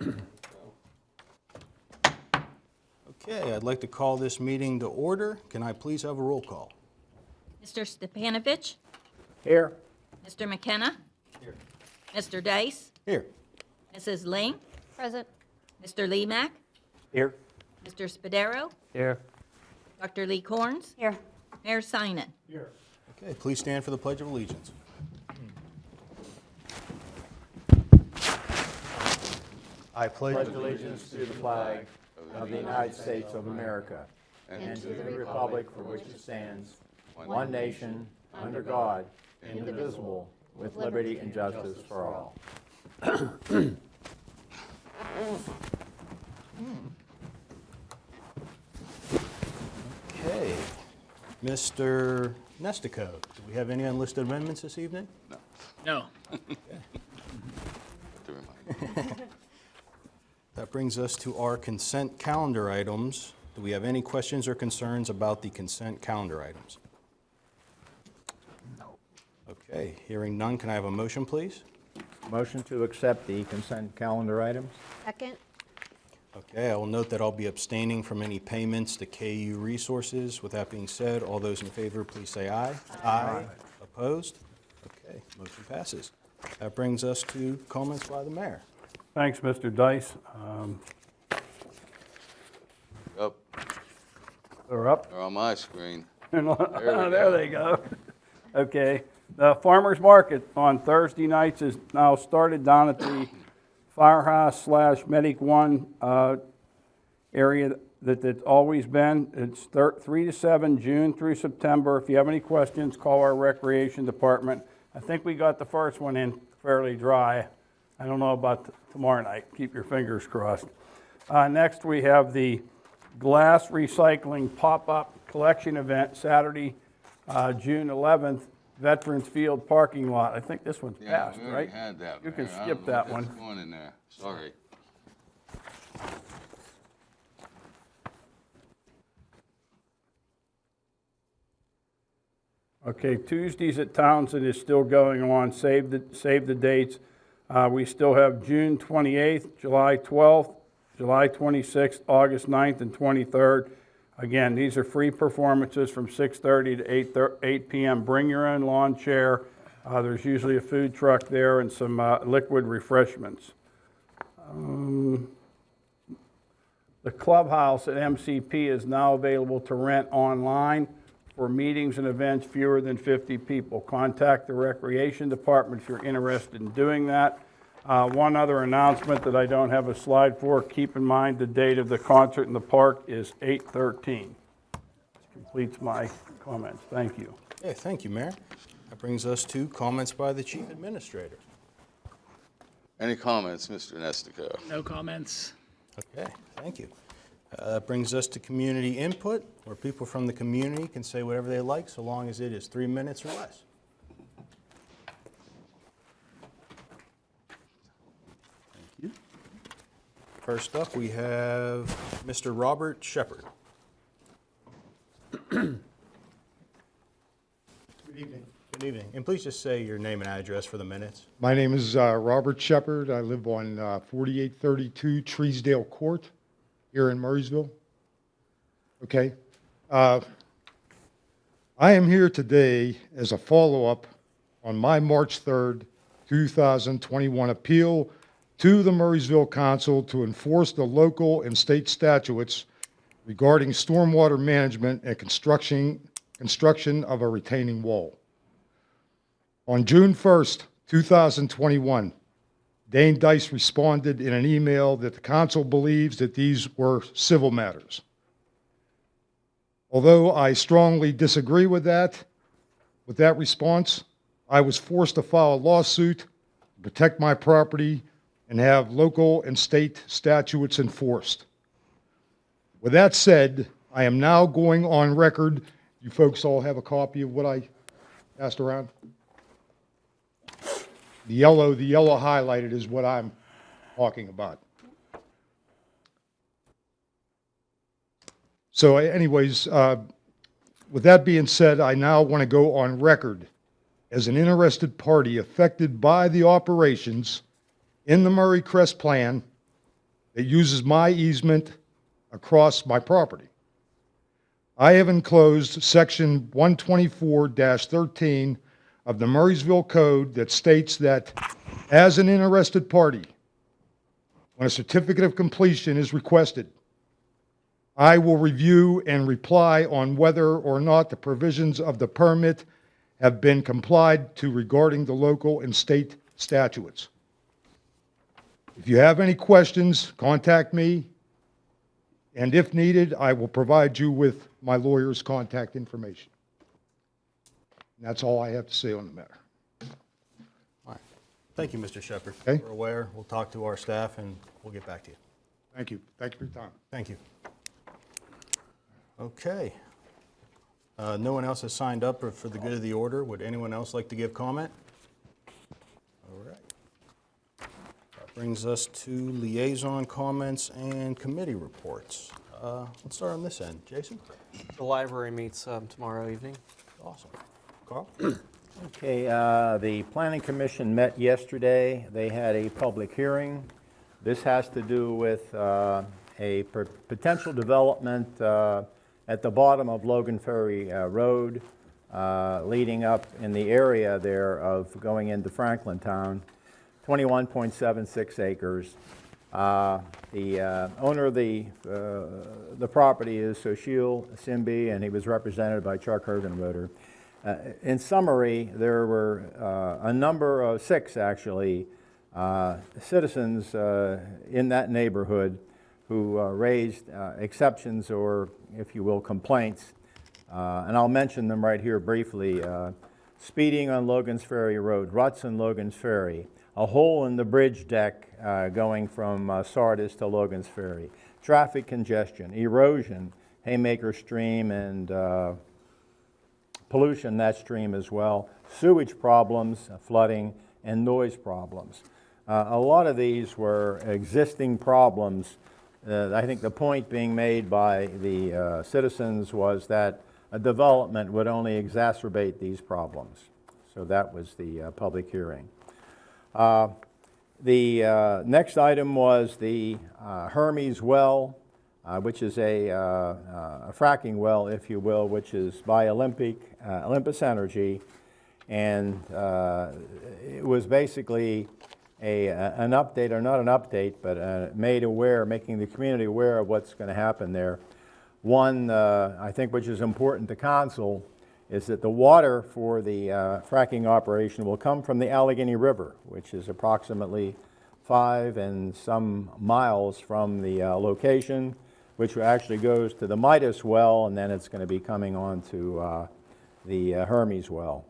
Okay, I'd like to call this meeting to order. Can I please have a roll call? Mr. Stepanovich, Here. Mr. McKenna, Mr. Dice, Here. Mrs. Ling, Present. Mr. Lemak, Here. Mr. Spadero, Here. Dr. Lee Corns, Here. Mayor Sinan. Okay, please stand for the Pledge of Allegiance. I pledge Allegiance to the flag of the United States of America and to the republic for which it stands, one nation, under God, indivisible, with liberty and justice for all. Okay. Mr. Nestico, do we have any unlisted amendments this evening? No. To remind you. That brings us to our consent calendar items. Do we have any questions or concerns about the consent calendar items? No. Okay, hearing none, can I have a motion, please? Motion to accept the consent calendar items? Second. Okay, I will note that I'll be abstaining from any payments to KU Resources. With that being said, all those in favor, please say aye. Aye. Opposed? Okay, motion passes. That brings us to comments by the mayor. Thanks, Mr. Dice. Up, They're up. they're on my screen. There they go. Okay. The farmer's market on Thursday nights is now started down at the firehouse / Medic One area that it's always been. It's 3 to 7, June through September. If you have any questions, call our recreation department. I think we got the first one in fairly dry. I don't know about tomorrow night. Keep your fingers crossed. Next, we have the glass recycling pop-up collection event Saturday, June 11th, Veterans Field parking lot. I think this one's Yeah, passed, we already right? had that. You can Mayor. I skip don't know that what's one. going in there. Sorry. Okay, Tuesdays at Townsend is still going on. Save the dates. We still have June 28th, July 12th, July 26th, August 9th, and 23rd. Again, these are free performances from 6:30 to 8 p.m. Bring your own lawn chair. There's usually a food truck there and some liquid refreshments. The clubhouse at MCP is now available to rent online for meetings and events fewer than 50 people. Contact the recreation department if you're interested in doing that. One other announcement that I don't have a slide for, keep in mind the date of the concert in the park is 8/13. This completes my comments. Thank you. Okay, thank you, Mayor. That brings us to comments by the chief administrator. Any comments, Mr. Nestico? No comments. Okay, thank you. That brings us to community input, where people from the community can say whatever they like, so long as it is 3 minutes or less. Thank you. First up, we have Mr. Robert Shepard. Good evening. Good evening. And please just say your name and address for the minutes. My name is Robert Shepard. I live on 4832 Treesdale Court here in Murraysville. Okay. I am here today as a follow-up on my March 3rd, 2021 appeal to the Murraysville Council to enforce the local and state statutes regarding stormwater management and construction of a retaining wall. On June 1st, 2021, Dane Dice responded in an email that the council believes that these were civil matters. Although I strongly disagree with that response, I was forced to file a lawsuit to protect my property and have local and state statutes enforced. With that said, I am now going on record. You folks all have a copy of what I passed around? The yellow highlighted is what I'm talking about. So anyways, with that being said, I now want to go on record as an interested party affected by the operations in the Murray Crest Plan that uses my easement across my property. I have enclosed section 124-13 of the Murraysville Code that states that as an interested party, when a certificate of completion is requested, I will review and reply on whether or not the provisions of the permit have been complied to regarding the local and state statutes. If you have any questions, contact me, and if needed, I will provide you with my lawyer's contact information. And that's all I have to say on the matter. All right. Thank you, Mr. Shepherd. Okay. We're aware. We'll talk to our staff, and we'll get back to you. Thank you. Thank you for your time. Thank you. Okay. No one else has signed up for the good of the order. Would anyone else like to give comment? All right. That brings us to liaison comments and committee reports. Let's start on this end. Jason? The library meets tomorrow evening. Awesome. Carl? Okay, the Planning Commission met yesterday. They had a public hearing. This has to do with a potential development at the bottom of Logan Ferry Road, leading up in the area there of going into Franklin Town, 21.76 acres. The owner of the property is Soshil Simbi, and he was represented by Chuck Hergenroder. In summary, there were a number of, 6 actually, citizens in that neighborhood who raised exceptions or, if you will, complaints. And I'll mention them right here briefly. Speeding on Logan's Ferry Road, ruts on Logan's Ferry, a hole in the bridge deck going from Sardis to Logan's Ferry, traffic congestion, erosion, Haymaker Stream, and pollution in that stream as well, sewage problems, flooding, and noise problems. A lot of these were existing problems. I think the point being made by the citizens was that a development would only exacerbate these problems. So that was the public hearing. The next item was the Hermes well, which is a fracking well, if you will, which is by Olympus Energy. And it was basically an update, or not an update, but making the community aware of what's going to happen there. One, I think, which is important to council, is that the water for the fracking operation will come from the Allegheny River, which is approximately 5 and some miles from the location, which actually goes to the Midas well, and then it's going to be coming on to the Hermes well.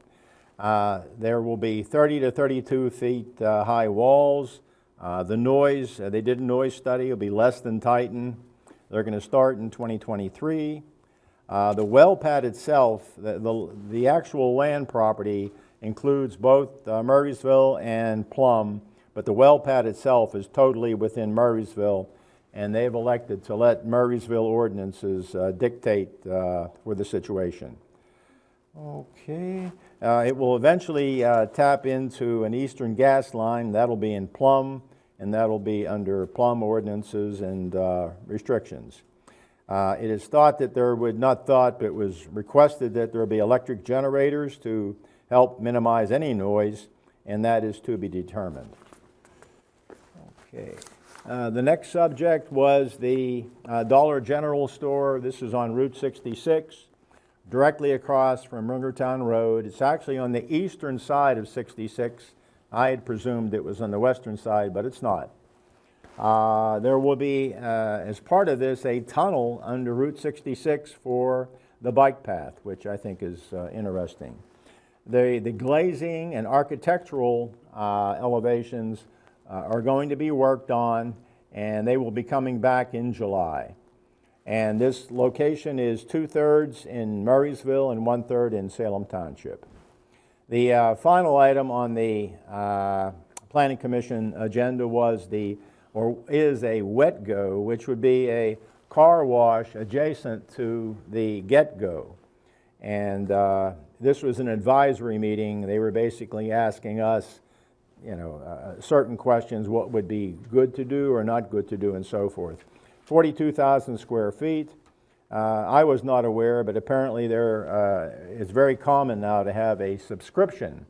There will be 30 to 32 feet high walls. The noise, they did a noise study, will be less than Titan. They're going to start in 2023. The well pad itself, the actual land property includes both Murraysville and Plum, but the well pad itself is totally within Murraysville, and they've elected to let Murraysville ordinances dictate for the situation. Okay. It will eventually tap into an eastern gas line. That'll be in Plum, and that'll be under Plum ordinances and restrictions. It is thought that there would, not thought, but it was requested that there be electric generators to help minimize any noise, and that is to be determined. Okay. The next subject was the Dollar General store. This is on Route 66, directly across from Ringertown Road. It's actually on the eastern side of 66. I had presumed it was on the western side, but it's not. There will be, as part of this, a tunnel under Route 66 for the bike path, which I think is interesting. The glazing and architectural elevations are going to be worked on, and they will be coming back in July. And this location is 2/3 in Murraysville and 1/3 in Salem Township. The final item on the Planning Commission agenda is a Wet Go, which would be a car wash adjacent to the Get Go. And this was an advisory meeting. They were basically asking us certain questions, what would be good to do or not good to do and so forth. 42,000 square feet. I was not aware, but apparently it's very common now to have a subscription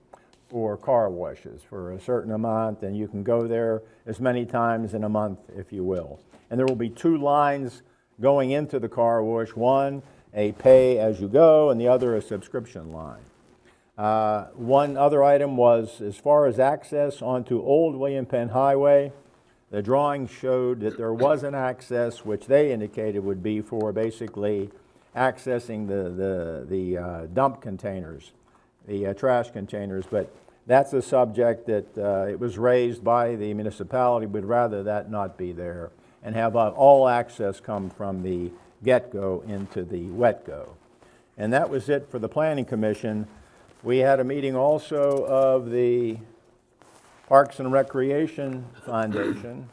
for car washes for a certain amount, and you can go there as many times in a month, if you will. And there will be 2 lines going into the car wash, one a pay-as-you-go and the other a subscription line. One other item was, as far as access onto Old William Penn Highway, the drawing showed that there was an access which they indicated would be for basically accessing the dump containers, the trash containers, but that's a subject that it was raised by the municipality, would rather that not be there and have all access come from the get-go into the wet-go. And that was it for the Planning Commission. We had a meeting also of the Parks and Recreation Foundation,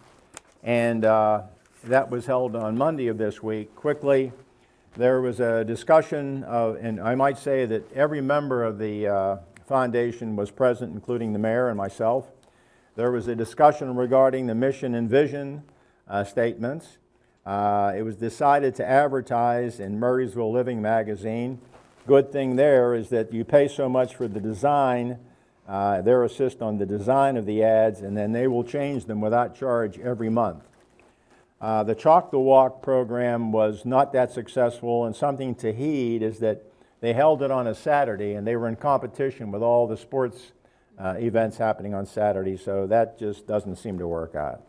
and that was held on Monday of this week. Quickly, there was a discussion of, and I might say that every member of the foundation was present, including the mayor and myself. There was a discussion regarding the mission and vision statements. It was decided to advertise in Murraysville Living magazine. Good thing there is that you pay so much for the design, their assist on the design of the ads, and then they will change them without charge every month. The Chalk the Walk program was not that successful, and something to heed is that they held it on a Saturday, and they were in competition with all the sports events happening on Saturday, so that just doesn't seem to work out.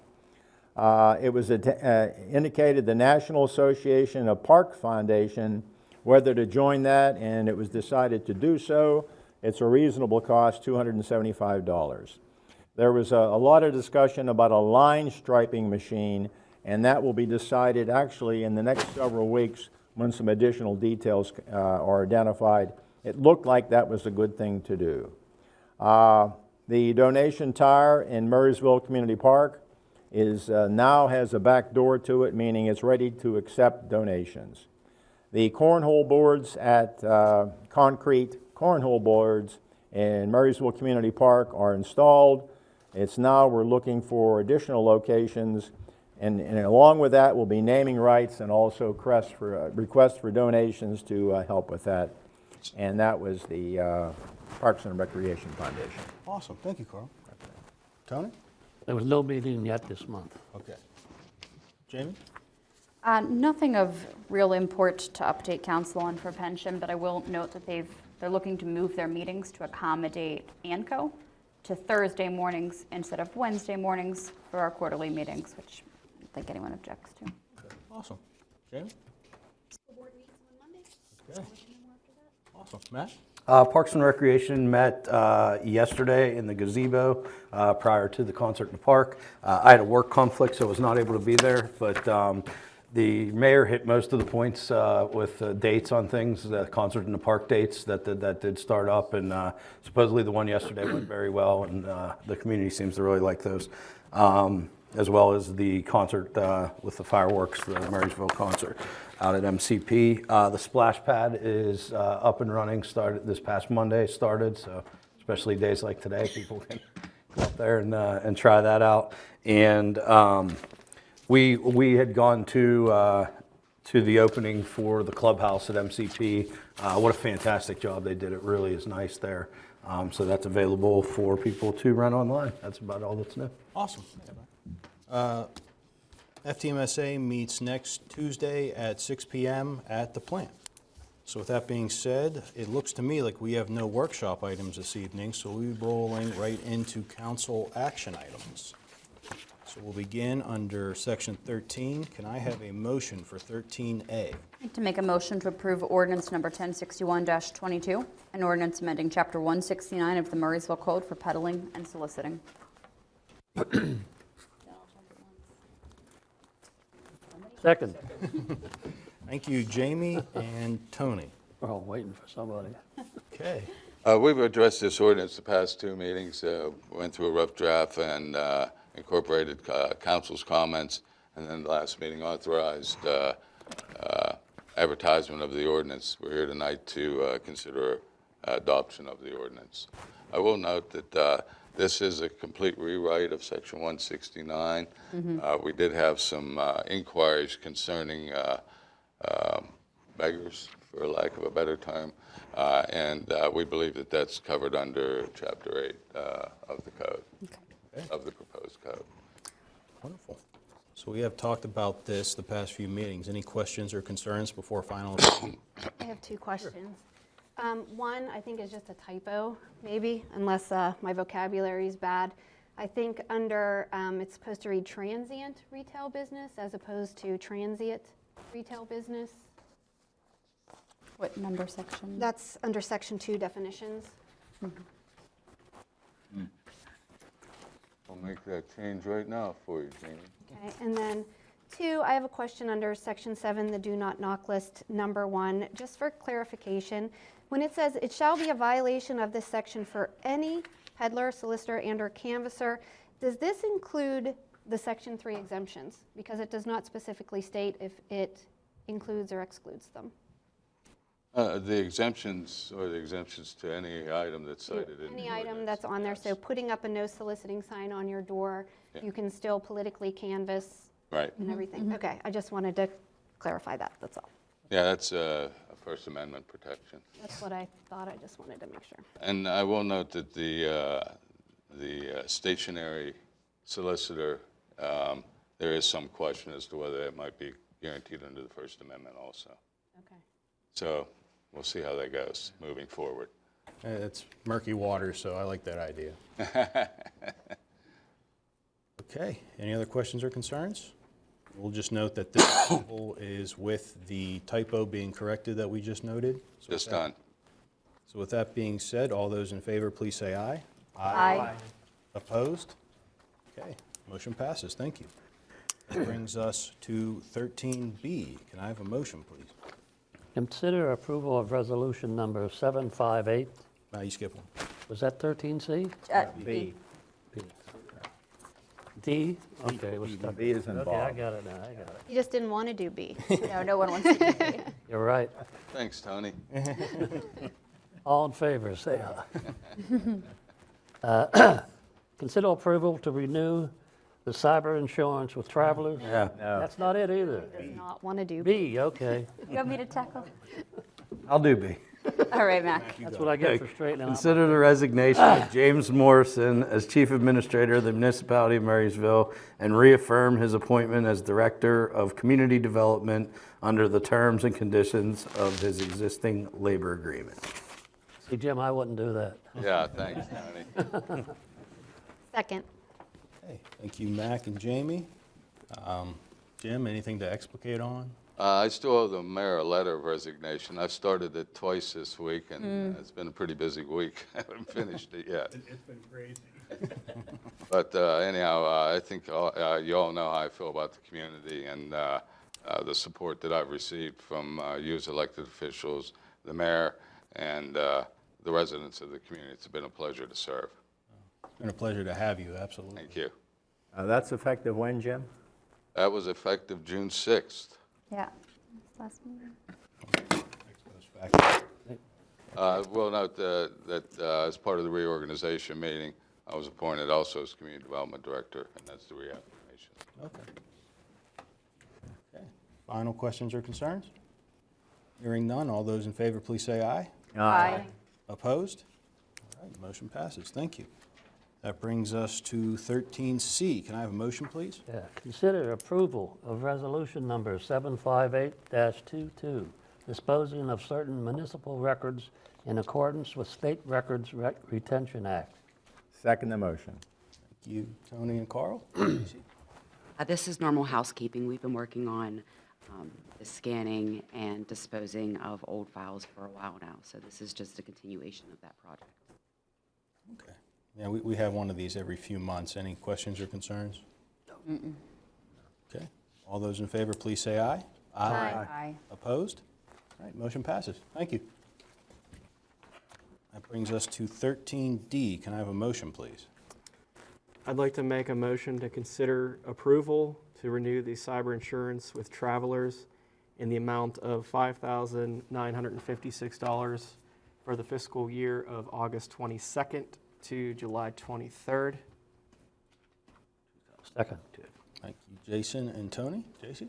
It was indicated the National Association of Park Foundation whether to join that, and it was decided to do so. It's a reasonable cost, $275. There was a lot of discussion about a line striping machine, and that will be decided actually in the next several weeks when some additional details are identified. It looked like that was a good thing to do. The donation tire in Murraysville Community Park is now has a back door to it, meaning it's ready to accept donations. The cornhole boards at concrete cornhole boards in Murraysville Community Park are installed. It's now we're looking for additional locations, and along with that will be naming rights and also requests for donations to help with that. And that was the Parks and Recreation Foundation. Awesome. Thank you, Carl. Tony? There was no meeting yet this month. Okay. Jamie? Nothing of real import to update council on for pension, but I will note that they're looking to move their meetings to accommodate ANCO to Thursday mornings instead of Wednesday mornings for our quarterly meetings, which I don't think anyone objects to. Okay. Awesome. Jamie? School board meets on Monday. Okay. Awesome. Matt? Parks and Recreation met yesterday in the gazebo prior to the concert in the park. I had a work conflict, so I was not able to be there, but the mayor hit most of the points with dates on things, the concert in the park dates that did start up, and supposedly the one yesterday went very well, and the community seems to really like those, as well as the concert with the fireworks, the Murraysville concert out at MCP. The splash pad is up and running, started this past Monday, so especially days like today, people can go up there and try that out. And we had gone to the opening for the clubhouse at MCP. What a fantastic job they did. It really is nice there. So that's available for people to rent online. That's about all that's new. Awesome. FTMSA meets next Tuesday at 6 p.m. at the plant. So with that being said, it looks to me like we have no workshop items this evening, so we'll be rolling right into council action items. So we'll begin under section 13. Can I have a motion for 13A? I'd like to make a motion to approve ordinance number 1061-22, an ordinance amending chapter 169 of the Murraysville Code for peddling and soliciting. Second. Thank you, Jamie and Tony. We're all waiting for somebody. Okay. We've addressed this ordinance the past 2 meetings, went through a rough draft and incorporated council's comments, and then the last meeting authorized advertisement of the ordinance. We're here tonight to consider adoption of the ordinance. I will note that This is a complete rewrite of Section 169. We did have some inquiries concerning beggars, for lack of a better term, and we believe that that's covered under Chapter 8 of the code, of the proposed code. Wonderful. So we have talked about this the past few meetings. Any questions or concerns before final? I have two questions. One, I think is just a typo, maybe, unless my vocabulary is bad. I think under, it's supposed to read transient retail business as opposed to transient retail business. What number section? That's under Section 2 definitions. I'll make that change right now for you, Jamie. Okay, and then two, I have a question under Section 7, the do not knock list, number 1, just for clarification. When it says, it shall be a violation of this section for any peddler, solicitor, and/or canvasser, does this include the Section 3 exemptions? Because it does not specifically state if it includes or excludes them. The exemptions, or the exemptions to any item that's cited in the Any item ordinance, that's on there, so yes. putting up a no soliciting sign on your door, Yeah. you can still politically canvass Right. and everything. Okay, I just wanted to clarify that, that's all. Yeah, that's a First Amendment protection. That's what I thought, I just wanted to make sure. And I will note that the stationary solicitor, there is some question as to whether it might be guaranteed under the First Amendment also. Okay. So we'll see how that goes moving forward. It's murky water, so I like that idea. Okay, any other questions or concerns? We'll just note that this approval is with the typo being corrected that we just noted. So with Just that- done. So with that being said, all those in favor, please say aye. Aye. Opposed? Okay, motion passes. Thank you. That brings us to 13B. Can I have a motion, please? Consider approval of resolution number 758. Now you skip one. Was that 13C? B. D? Okay, it was stuck. B is in Okay, I Bob. got it now, I got it. You just didn't want to do B. No, no one wants to do B. You're right. Thanks, Tony. All in favor, say aye. Consider approval to renew the cyber insurance with Travelers. Yeah, No. That's not it either. Does not want to do B. B, okay. You want me to tackle? I'll do B. All right, Mac. That's what I get for straightening out. Consider the resignation of James Morrison as Chief Administrator of the Municipality of Marysville and reaffirm his appointment as Director of Community Development under the terms and conditions of his existing labor agreement. See, Jim, I wouldn't do that. Yeah, thanks, Tony. Second. Okay, thank you, Mac and Jamie. Jim, anything to explicate on? I still owe the mayor a letter of resignation. I've started it twice this week, and it's been a pretty busy week. I haven't finished it yet. It's been crazy. But anyhow, I think you all know how I feel about the community and the support that I've received from you as elected officials, the mayor, and the residents of the community. It's been a pleasure to serve. It's been a pleasure to have you, absolutely. Thank you. That's effective when, Jim? That was effective June 6th. Yeah. Last meeting. We'll note that as part of the reorganization meeting, I was appointed also as Community Development Director, and that's the reaffirmation. Okay. Okay. Final questions or concerns? Hearing none, all those in favor, please say aye. Aye. Opposed? All right, motion passes. Thank you. That brings us to 13C. Can I have a motion, please? Yeah, consider approval of resolution number 758-22, disposing of certain municipal records in accordance with State Records Retention Act. Second the motion. Thank you, Tony and Carl. This is normal housekeeping. We've been working on the scanning and disposing of old files for a while now, so this is just a continuation of that project. Okay. Yeah, we have one of these every few months. Any questions or concerns? Okay. All those in favor, please say aye. Aye. Opposed? All right, motion passes. Thank you. That brings us to 13D. Can I have a motion, please? I'd like to make a motion to consider approval to renew the cyber insurance with Travelers in the amount of $5,956 for the fiscal year of August 22nd to July 23rd. Second. Thank you, Jason and Tony. JC?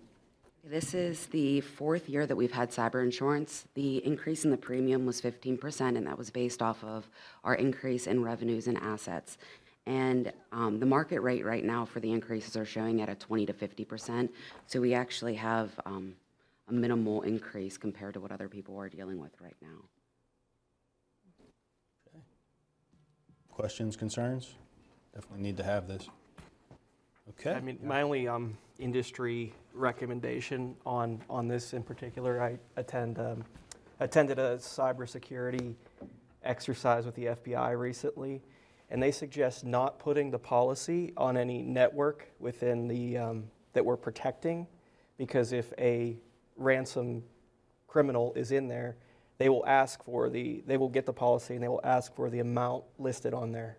This is the fourth year that we've had cyber insurance. The increase in the premium was 15%, and that was based off of our increase in revenues and assets. And the market rate right now for the increases are showing at a 20 to 50%. So we actually have a minimal increase compared to what other people are dealing with right now. Questions, concerns? Definitely need to have this. Okay. I mean, my only industry recommendation on this in particular, I attended a cybersecurity exercise with the FBI recently, and they suggest not putting the policy on any network within the that we're protecting, because if a ransom criminal is in there, they will get the policy and they will ask for the amount listed on there.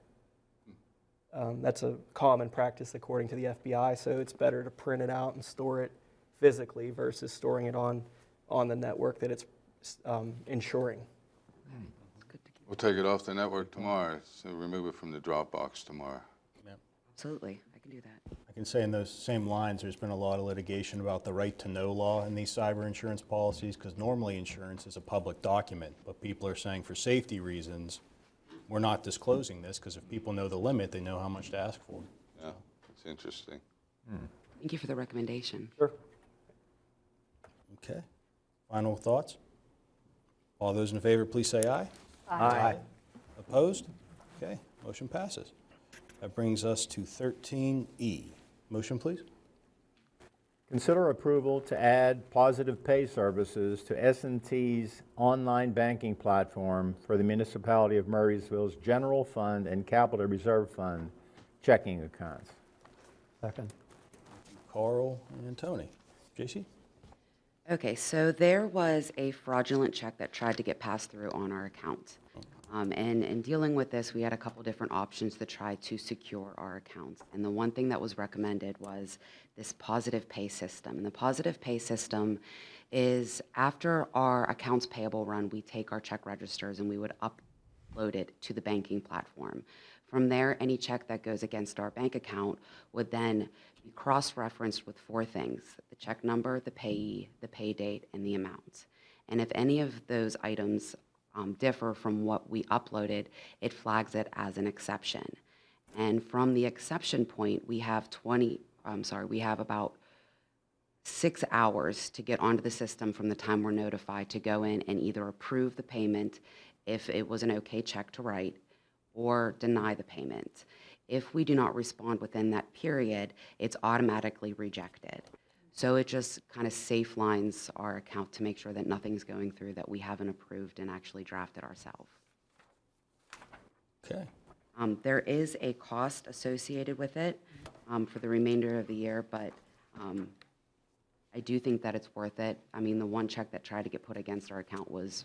That's a common practice according to the FBI, so it's better to print it out and store it physically versus storing it on the network that it's insuring. We'll take it off the network tomorrow, so remove it from the Dropbox tomorrow. Absolutely, I can do that. I can say in those same lines, there's been a lot of litigation about the right to know law in these cyber insurance policies, because normally insurance is a public document, but people are saying for safety reasons, we're not disclosing this, because if people know the limit, they know how much to ask for. Yeah, it's interesting. Thank you for the recommendation. Sure. Okay. Final thoughts? All those in favor, please say aye. Aye. Opposed? Okay, motion passes. That brings us to 13E. Motion, please. Consider approval to add Positive Pay services to S&T's online banking platform for the municipality of Murrysville's general fund and capital reserve fund checking accounts. Second. Carl and Tony. JC? Okay, so there was a fraudulent check that tried to get passed through on our account. And in dealing with this, we had a couple different options to try to secure our accounts. And the one thing that was recommended was this Positive Pay system. And the Positive Pay system is after our accounts payable run, we take our check registers and we would upload it to the banking platform. From there, any check that goes against our bank account would then be cross-referenced with four things: the check number, the payee, the pay date, and the amount. And if any of those items differ from what we uploaded, it flags it as an exception. And from the exception point, we have about 6 hours to get onto the system from the time we're notified to go in and either approve the payment if it was an okay check to write, or deny the payment. If we do not respond within that period, it's automatically rejected. So it just kind of safe lines our account to make sure that nothing's going through that we haven't approved and actually drafted ourselves. Okay. There is a cost associated with it for the remainder of the year, but I do think that it's worth it. I mean, the one check that tried to get put against our account was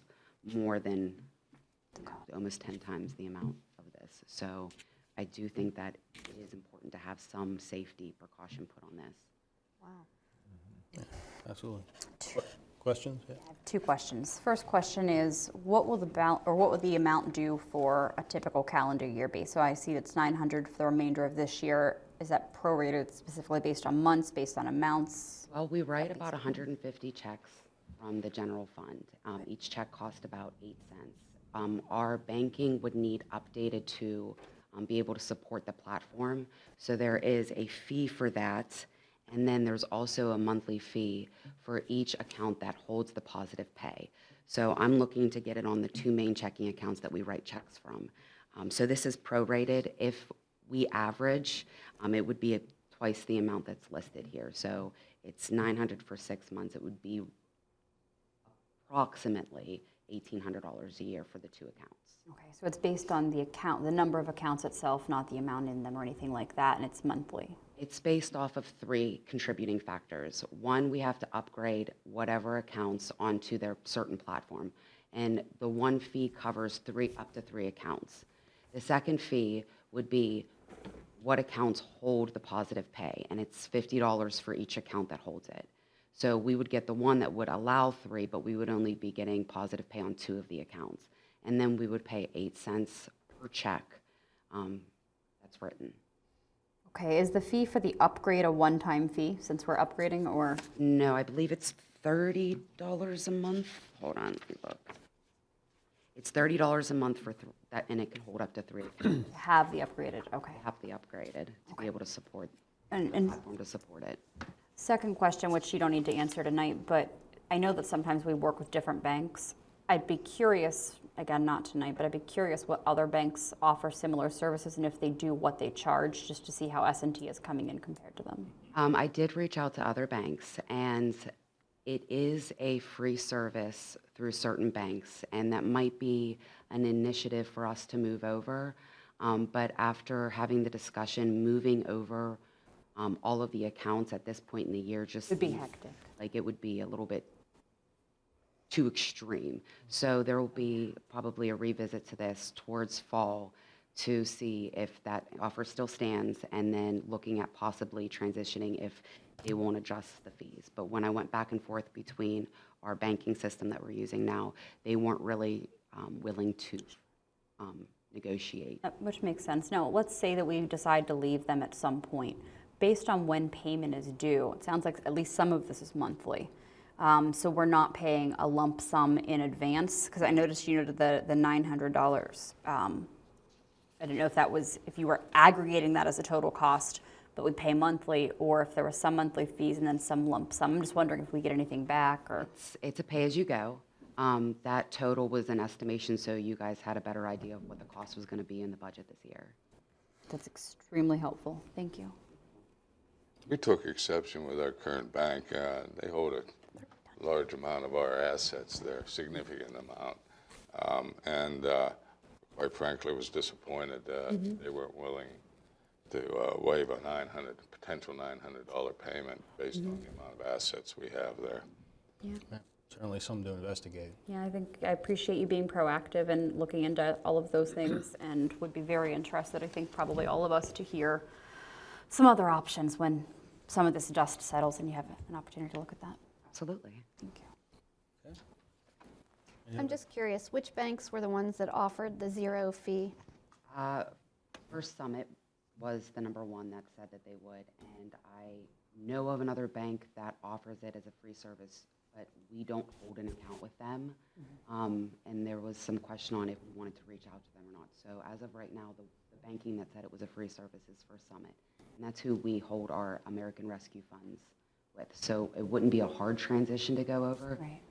more than almost 10 times the amount of this. So I do think that it is important to have some safety precaution put on this. Wow. Absolutely. Questions? Yeah. I have two questions. First question is, what will the amount do for a typical calendar year be? So I see it's 900 for the remainder of this year. Is that prorated specifically based on months, based on amounts? Well, we write about 150 checks from the general fund. Each check costs about 8 cents. Our banking would need updated to be able to support the platform. So there is a fee for that. And then there's also a monthly fee for each account that holds the Positive Pay. So I'm looking to get it on the two main checking accounts that we write checks from. So this is prorated. If we average, it would be twice the amount that's listed here. So it's 900 for 6 months. It would be approximately $1,800 a year for the two accounts. Okay, so it's based on the account, the number of accounts itself, not the amount in them or anything like that, and it's monthly. It's based off of 3 contributing factors. One, we have to upgrade whatever accounts onto their certain platform. And the one fee covers up to 3 accounts. The second fee would be what accounts hold the Positive Pay, and it's $50 for each account that holds it. So we would get the one that would allow 3, but we would only be getting Positive Pay on 2 of the accounts. And then we would pay 8 cents per check that's written. Okay, is the fee for the upgrade a one-time fee since we're upgrading, or? No, I believe it's $30 a month. Hold on, let me look. It's $30 a month for that, and it can hold up to 3 accounts. To have the upgraded, okay. Have the upgraded to be able to support, And platform to support it. second question, which you don't need to answer tonight, but I know that sometimes we work with different banks. I'd be curious, again, not tonight, but I'd be curious what other banks offer similar services, and if they do, what they charge, just to see how S&T is coming in compared to them. I did reach out to other banks, and it is a free service through certain banks, and that might be an initiative for us to move over. But after having the discussion, moving over all of the accounts at this point in the year just Would be seems hectic. like it would be a little bit too extreme. So there will be probably a revisit to this towards fall to see if that offer still stands, and then looking at possibly transitioning if they won't adjust the fees. But when I went back and forth between our banking system that we're using now, they weren't really willing to negotiate. Which makes sense. Now, let's say that we decide to leave them at some point. Based on when payment is due, it sounds like at least some of this is monthly. So we're not paying a lump sum in advance, because I noticed you noted the $900. I didn't know if that was, if you were aggregating that as a total cost, but we pay monthly, or if there were some monthly fees and then some lump sum. I'm just wondering if we get anything back, or. It's a pay-as-you-go. That total was an estimation, so you guys had a better idea of what the cost was going to be in the budget this year. That's extremely helpful. Thank you. We took exception with our current bank. They hold a large amount of our assets there, significant amount. And quite frankly, was disappointed they weren't willing to waive a potential $900 payment based on the amount of assets we have there. Yeah. Certainly something to investigate. Yeah, I appreciate you being proactive and looking into all of those things, and would be very interested, I think probably all of us, to hear some other options when some of this dust settles and you have an opportunity to look at that. Absolutely. Thank you. I'm just curious, which banks were the ones that offered the 0 fee? First Summit was the number one that said that they would, and I know of another bank that offers it as a free service, but we don't hold an account with them. And there was some question on if we wanted to reach out to them or not. So as of right now, the banking that said it was a free service is First Summit, and that's who we hold our American Rescue Funds with. So it wouldn't be a hard transition to go over. Right.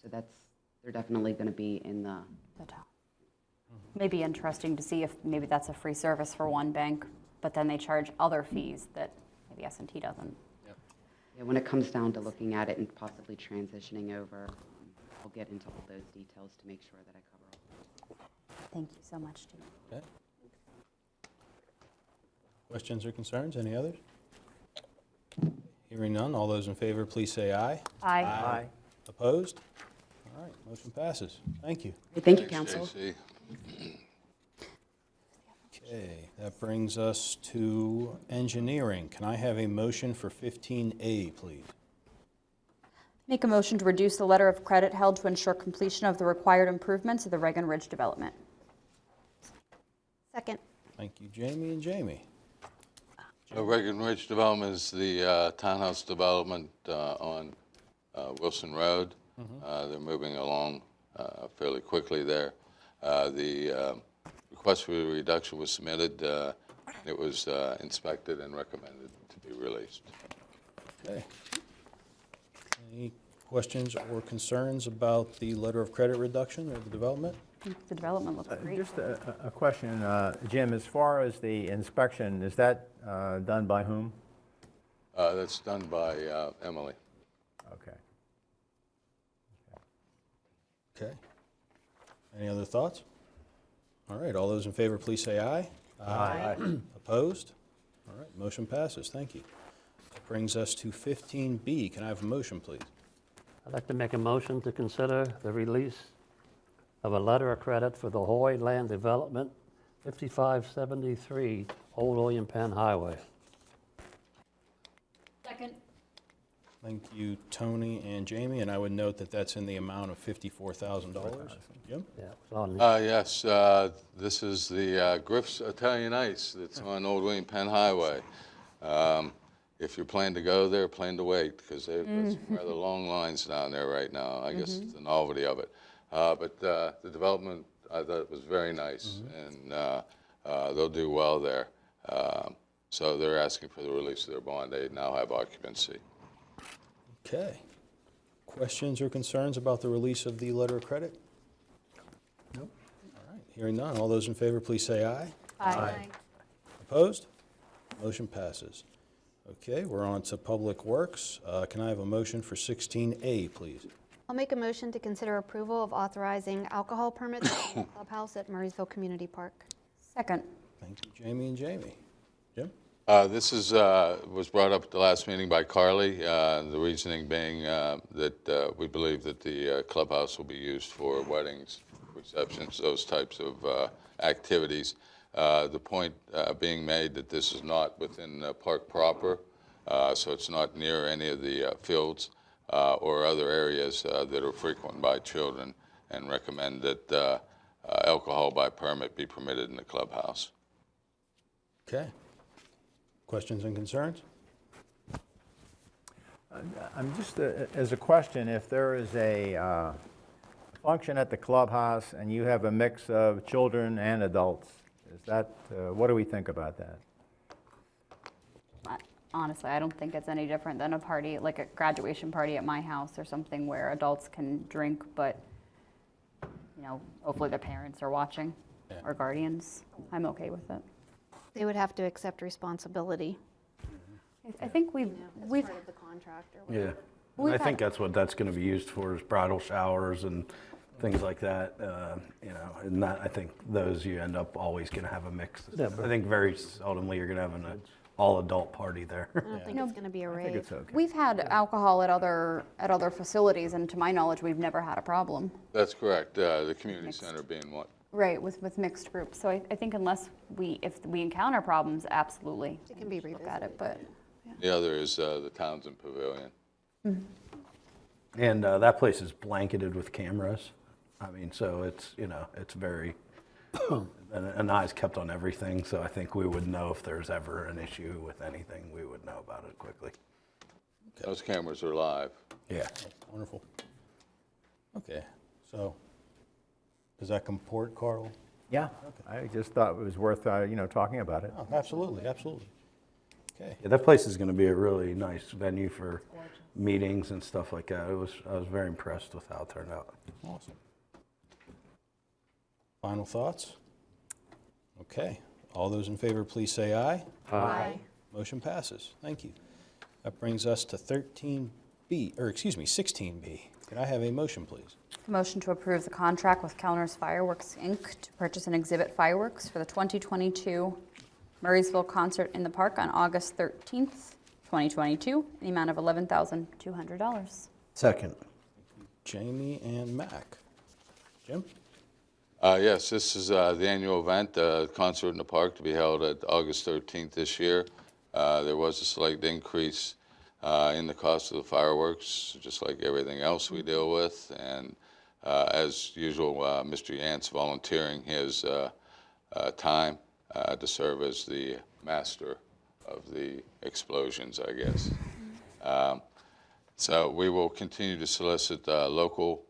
So they're definitely going to be in the top. Maybe interesting to see if maybe that's a free service for one bank, but then they charge other fees that maybe S&T doesn't. Yeah, when it comes down to looking at it and possibly transitioning over, I'll get into all those details to make sure that I cover all. Thank you so much, Steve. Okay. Questions or concerns? Any others? Hearing none, all those in favor, please say aye. Aye. Opposed? All right, motion passes. Thank you. Thank you, Thanks, Council. JC. Okay, that brings us to engineering. Can I have a motion for 15A, please? Make a motion to reduce the letter of credit held to ensure completion of the required improvements of the Reagan Ridge development. Second. Thank you, Jamie and Jamie. Reagan Ridge Development is the townhouse development on Wilson Road. They're moving along fairly quickly there. The request for a reduction was submitted. It was inspected and recommended to be released. Okay. Any questions or concerns about the letter of credit reduction or the development? I think the development looks great. Just a question, Jim, as far as the inspection, is that done by whom? That's done by Emily. Okay. Okay. Any other thoughts? All right, all those in favor, please say aye. Aye. Opposed? All right, motion passes. Thank you. That brings us to 15B. Can I have a motion, please? I'd like to make a motion to consider the release of a letter of credit for the Hoy Land Development, 5573 Old William Penn Highway. Second. Thank you, Tony and Jamie, and I would note that that's in the amount of $54,000. Jim? Yeah, it was on there. Yes, this is the Griff's Italian Ice that's on Old William Penn Highway. If you plan to go there, plan to wait, because there's some rather long lines down there right now. I guess it's the novelty of it. But the development, I thought, was very nice, and they'll do well there. So they're asking for the release of their bond. They now have occupancy. Okay. Questions or concerns about the release of the letter of credit? Nope. All right, hearing none. All those in favor, please say aye. Aye. Opposed? Motion passes. Okay, we're on to Public Works. Can I have a motion for 16A, please? I'll make a motion to consider approval of authorizing alcohol permits in the clubhouse at Murraysville Community Park. Second. Thank you, Jamie and Jamie. Jim? This is, was brought up at the last meeting by Carly, the reasoning being that we believe that the clubhouse will be used for weddings, receptions, those types of activities. The point being made that this is not within the park proper, so it's not near any of the fields or other areas that are frequented by children, and recommend that alcohol by permit be permitted in the clubhouse. Okay. Questions and concerns? I'm just, as a question, if there is a function at the clubhouse and you have a mix of children and adults, is that, what do we think about that? Honestly, I don't think it's any different than a party, like a graduation party at my house or something where adults can drink, but, you know, hopefully their parents are watching or guardians. I'm okay with it. They would have to accept responsibility. I think we've Part of the contract or Yeah. We've I think had- that's what that's going to be used for, is bridal showers and things like that, you know, and that, I think those you end up always going to have a mix. Yeah, but- I think very seldomly you're going to have an all-adult party there. I don't think it's going to be a I think rave. it's okay. We've had alcohol at other facilities, and to my knowledge, we've never had a problem. That's correct, the community center being one. Right, with mixed groups. So I think if we encounter problems, absolutely. It can be look at it, but. The other is the Townsend Pavilion. And that place is blanketed with cameras. I mean, so it's, you know, it's very, an eye's kept on everything, so I think we would know if there's ever an issue with anything, we would know about it quickly. Those cameras are live. Yeah. Wonderful. Okay, so does that comport, Carl? Yeah, I just thought it was worth, you know, talking about it. Oh, absolutely, absolutely. Okay. Yeah, that place is going to be a really nice venue for meetings and stuff like that. I was very impressed with how it turned out. Awesome. Final thoughts? Okay. All those in favor, please say aye. Aye. Motion passes. Thank you. That brings us to 16B. Can I have a motion, please? Motion to approve the contract with Kellner's Fireworks, Inc. to purchase and exhibit fireworks for the 2022 Murraysville Concert in the Park on August 13th, 2022, in the amount of $11,200. Second. Jamie and Mac. Jim? Yes, this is the annual event, Concert in the Park, to be held at August 13th this year. There was a slight increase in the cost of the fireworks, just like everything else we deal with. And as usual, Mr. Yance volunteering his time to serve as the master of the explosions, I guess. So we will continue to solicit local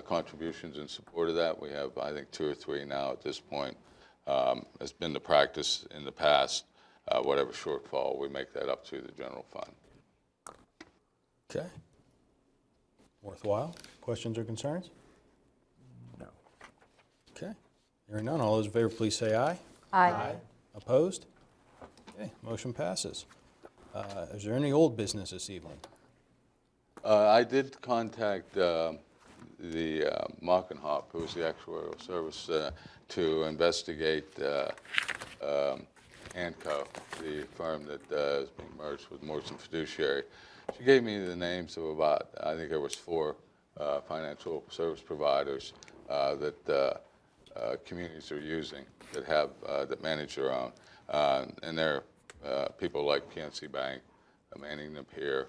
contributions in support of that. We have, I think, 2 or 3 now at this point. It's been the practice in the past. Whatever shortfall, we make that up to the general fund. Okay. Worthwhile? Questions or concerns? No. Okay. Hearing none, all those in favor, please say aye. Aye. Opposed? Okay, motion passes. Is there any old business this evening? I did contact the Mockenhop, who is the actuarial service, to investigate Anco, the firm that is being merged with Morrison Fiduciary. She gave me the names of about, I think there was 4 financial service providers that communities are using that have that manage their own, and they're people like PNC Bank, Manning & Napier,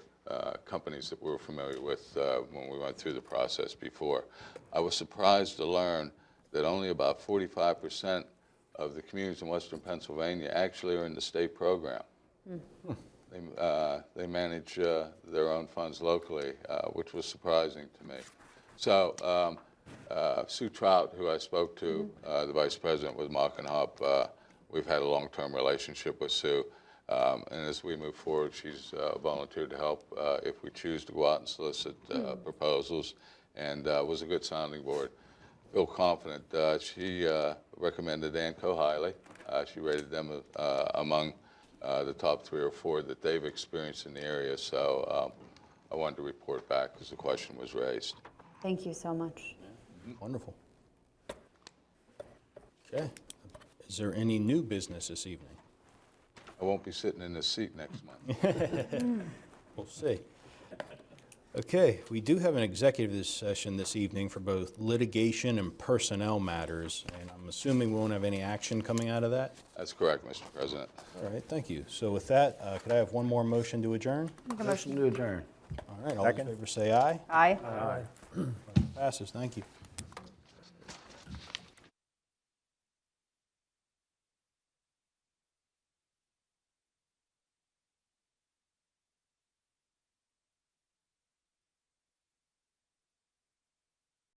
companies that we were familiar with when we went through the process before. I was surprised to learn that only about 45% of the communities in Western Pennsylvania actually are in the state program. They manage their own funds locally, which was surprising to me. So Sue Trout, who I spoke to, the vice president with Mock and Hub, we've had a long-term relationship with Sue. And as we move forward, she's volunteered to help if we choose to go out and solicit proposals, and was a good sounding board. Feel confident. She recommended ANCO highly. She rated them among the top 3 or 4 that they've experienced in the area. So I wanted to report back because the question was raised. Thank you so much. Wonderful. Okay. Is there any new business this evening? I won't be sitting in this seat next month. We'll see. Okay, we do have an executive session this evening for both litigation and personnel matters, and I'm assuming we won't have any action coming out of that? That's correct, Mr. President. All right, thank you. So with that, could I have one more motion to adjourn? Motion to adjourn. All right, all in favor say aye. Aye. Passes, thank you.